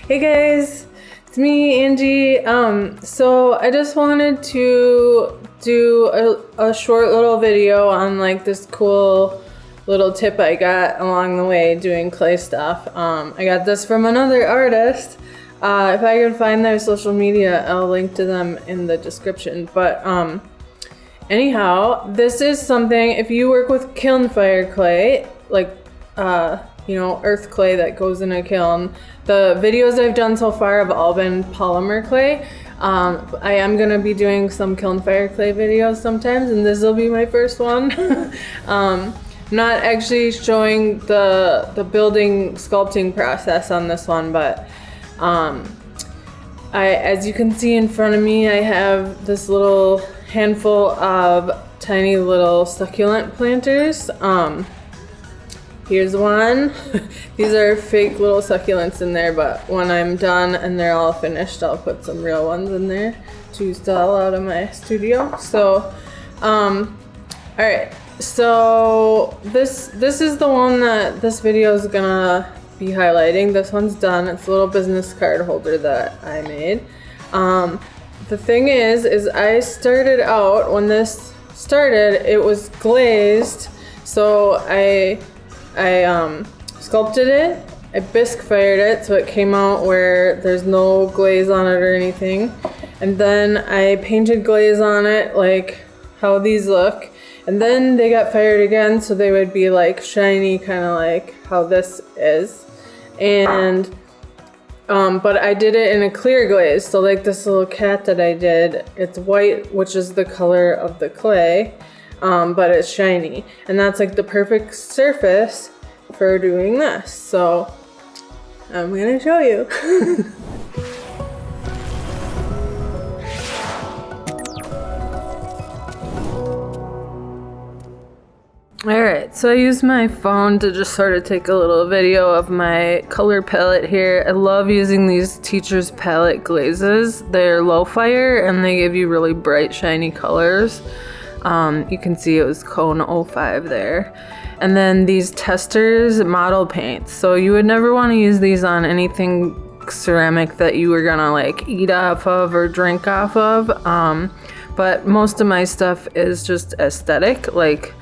Hey guys, it's me, Angie. So I just wanted to do a short little video on like this cool little tip I got along the way doing clay stuff. I got this from another artist. If I can find their social media, I'll link to them in the description. But anyhow, this is something, if you work with kiln fire clay, like earth clay that goes in a kiln. The videos I've done so far have all been polymer clay. I am gonna be doing some kiln fire clay videos sometimes, and this will be my first one. I'm not actually showing the building sculpting process on this one, but as you can see in front of me, I have this little handful of tiny little succulent planters. Here's one. These are fake little succulents in there, but when I'm done and they're all finished, I'll put some real ones in there to sell out of my studio. So, all right. So this is the one that this video is gonna be highlighting. This one's done. It's a little business card holder that I made. The thing is I started out, when this started, it was glazed. So I sculpted it, I bisque fired it so it came out where there's no glaze on it or anything. And then I painted glaze on it like how these look. And then they got fired again so they would be like shiny, kind of like how this is. And but I did it in a clear glaze. So like this little cat that I did, it's white, which is the color of the clay. But it's shiny, and that's like the perfect surface for doing this. So I'm gonna show you. Alright, so I used my phone to just sort of take a little video of my color palette here. I love using these Teacher's Palette glazes. They're low fire and they give you really bright, shiny colors. You can see it was Cone 05 there. And then these Testers model paints. So you would never want to use these on anything ceramic that you were gonna like eat off of or drink off of. But most of my stuff is just aesthetic, like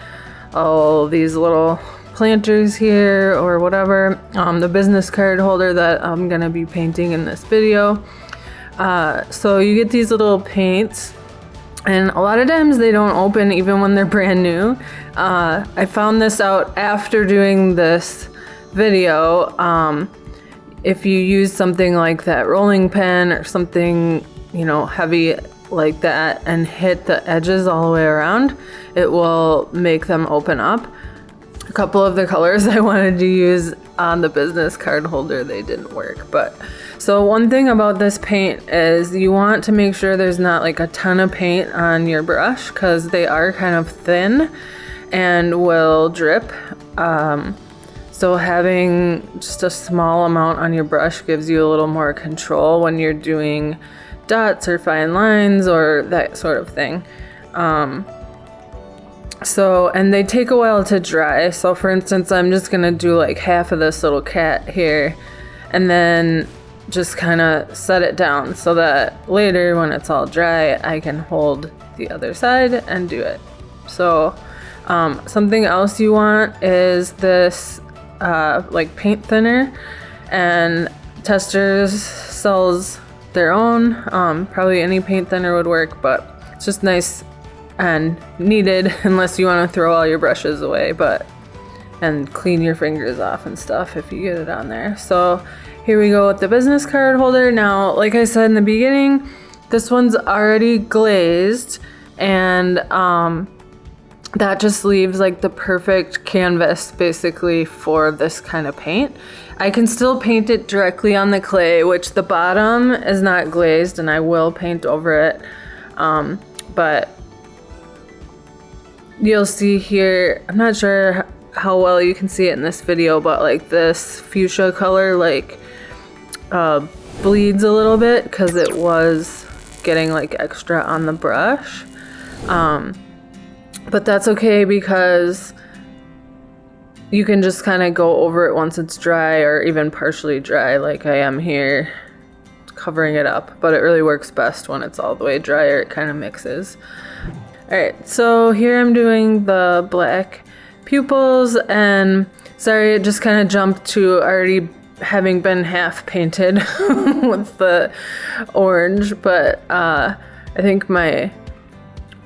all these little planters here or whatever. The business card holder that I'm gonna be painting in this video. So you get these little paints. And a lot of times they don't open even when they're brand new. I found this out after doing this video. If you use something like that rolling pin or something, heavy like that and hit the edges all the way around, it will make them open up. A couple of the colors I wanted to use on the business card holder, they didn't work. But so one thing about this paint is you want to make sure there's not like a ton of paint on your brush, because they are kind of thin and will drip. So having just a small amount on your brush gives you a little more control when you're doing dots or fine lines or that sort of thing. And they take a while to dry. So for instance, I'm just gonna do like half of this little cat here and then just kind of set it down so that later when it's all dry, I can hold the other side and do it. So something else you want is this like paint thinner, and Testers sells their own. Probably any paint thinner would work, but it's just nice and needed unless you want to throw all your brushes away, and clean your fingers off and stuff if you get it on there. So here we go with the business card holder. Now, like I said in the beginning, this one's already glazed, and that just leaves like the perfect canvas basically for this kind of paint. I can still paint it directly on the clay, which the bottom is not glazed, and I will paint over it. But you'll see here, I'm not sure how well you can see it in this video, but like this fuchsia color like bleeds a little bit because it was getting like extra on the brush. But that's okay because you can just kind of go over it once it's dry, or even partially dry like I am here, covering it up. But it really works best when it's all the way dry, or it kind of mixes. Alright, so here I'm doing the black pupils, and sorry, it just kind of jumped to already having been half painted with the orange, but I think my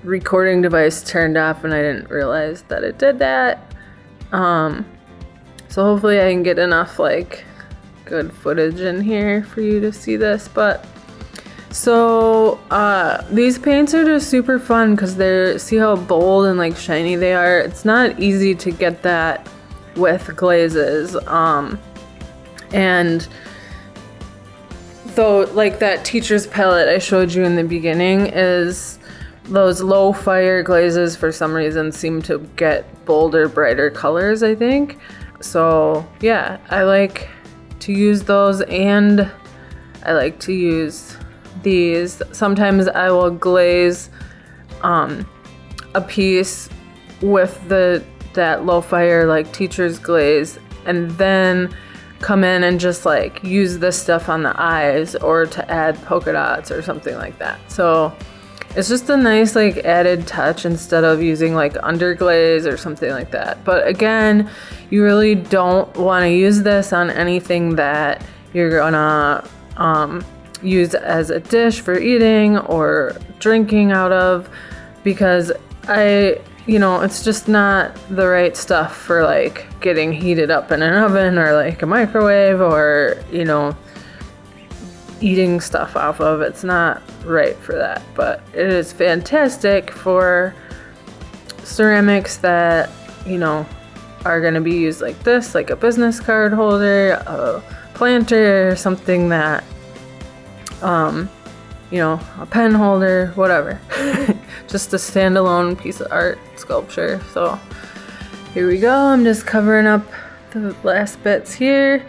recording device turned off and I didn't realize that it did that. So hopefully I can get enough like good footage in here for you to see this. But so these paints are just super fun because they're, see how bold and like shiny they are. It's not easy to get that with glazes. And though like that teacher's palette I showed you in the beginning, is those low fire glazes for some reason seem to get bolder, brighter colors, I think. So yeah, I like to use those, and I like to use these. Sometimes I will glaze a piece with that low fire like teacher's glaze, and then come in and just like use this stuff on the eyes or to add polka dots or something like that. So it's just a nice like added touch instead of using like underglaze or something like that. But again, you really don't want to use this on anything that you're gonna use as a dish for eating or drinking out of, because it's just not the right stuff for like getting heated up in an oven or like a microwave, or eating stuff off of. It's not right for that, but it is fantastic for ceramics that are going to be used like this, like a business card holder, a planter, something that a pen holder, whatever. Just a standalone piece of art sculpture. So here we go. I'm just covering up the last bits here,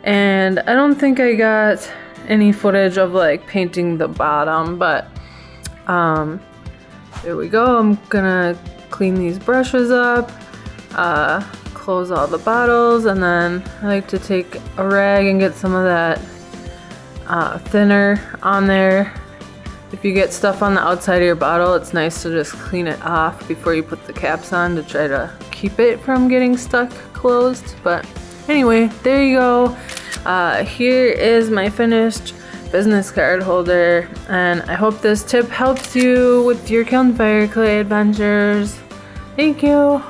and I don't think I got any footage of like painting the bottom, but there we go. I'm gonna clean these brushes up, close all the bottles, and then I like to take a rag and get some of that thinner on there. If you get stuff on the outside of your bottle, it's nice to just clean it off before you put the caps on to try to keep it from getting stuck closed. But anyway, there you go. Here is my finished business card holder, and I hope this tip helps you with your kiln fire clay adventures. Thank you.